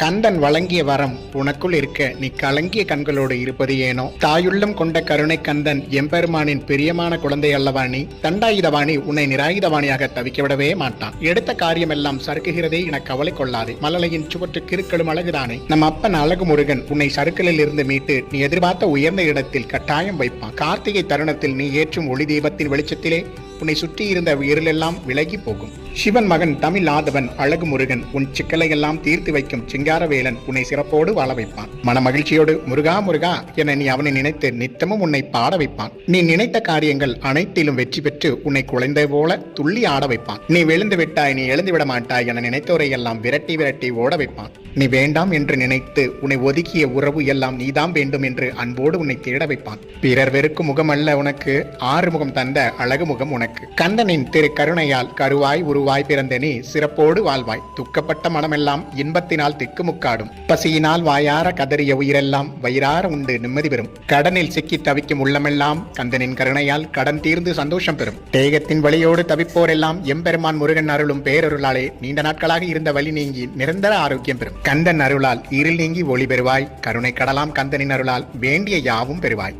கந்தன் வழங்கிய வரம் உனக்குள் இருக்க நீ கலங்கிய கண்களோடு இருப்பது ஏனோ? தாயுள்ளம் கொண்ட கருணை கந்தன் எம்பெருமானின் பிரியமான குழந்தை அல்லவாணி. தண்டாயுதவாணி உன்னை நிராயுதவாணியாக தவிக்க விடவே மாட்டான். எடுத்த காரியம் எல்லாம் சறுக்குகிறதே என கவலை கொள்ளாதே. மலலையின் சுவற்று கிருக்களும் அழகுதானே. நம் அப்பன் அழகு முருகன் உன்னை சறுக்கலில் இருந்து மீட்டு நீ எதிர்பார்த்த உயர்ந்த இடத்தில் கட்டாயம் வைப்பான். கார்த்திகை தருணத்தில் நீ ஏற்றும் ஒளி தீபத்தின் வெளிச்சத்திலே உன்னை சுற்றி இருந்த இருளெல்லாம் விலகி போகும். சிவன் மகன் தமிழ் ஆதவன் அழகு முருகன் உன் சிக்கலை எல்லாம் தீர்த்து வைக்கும் சிங்காரவேலன் உன்னை சிறப்போடு வாழ வைப்பான். மன மகிழ்ச்சியோடு முருகா முருகா என நீ அவனை நினைத்து நித்தமும் உன்னை பாட வைப்பான். நீ நினைத்த காரியங்கள் அனைத்திலும் வெற்றி பெற்று உன்னை குழந்தை போல துள்ளி ஆட வைப்பான். நீ விழுந்து விட்டாய், நீ எழுந்து விட மாட்டாய் என நினைத்தோரை எல்லாம் விரட்டி விரட்டி ஓட வைப்பான். நீ வேண்டாம் என்று நினைத்து உன்னை ஒதுக்கிய உறவு எல்லாம் நீதான் வேண்டும் என்று அன்போடு உன்னை தேட வைப்பான். பிறர் வெறுக்கும் முகம் அல்ல உனக்கு, ஆறு முகம் தந்த அழகு முகம் உனக்கு. கந்தனின் திரு கருணையால் கருவாய் உருவாய் பிறந்த நீ சிறப்போடு வாழ்வாய். துக்கப்பட்ட மனமெல்லாம் இன்பத்தினால் திக்குமுக்காடும். பசியினால் வாயார கதறிய உயிரெல்லாம் வயிறார உண்டு நிம்மதி பெறும். கடனில் சிக்கி தவிக்கும் உள்ளமெல்லாம் கந்தனின் கருணையால் கடன் தீர்ந்து சந்தோஷம் பெறும். தேகத்தின் வழியோடு தவிப்போரெல்லாம் எம்பெருமான் முருகன் அருளும் பேரருளாலே நீண்ட நாட்களாக இருந்த வலி நீங்கி நிரந்தர ஆரோக்கியம் பெறும். கந்தன் அருளால் இருள் நீங்கி ஒளி பெறுவாய். கருணை கடலாம் கந்தனின் அருளால் வேண்டிய யாவும் பெறுவாய்.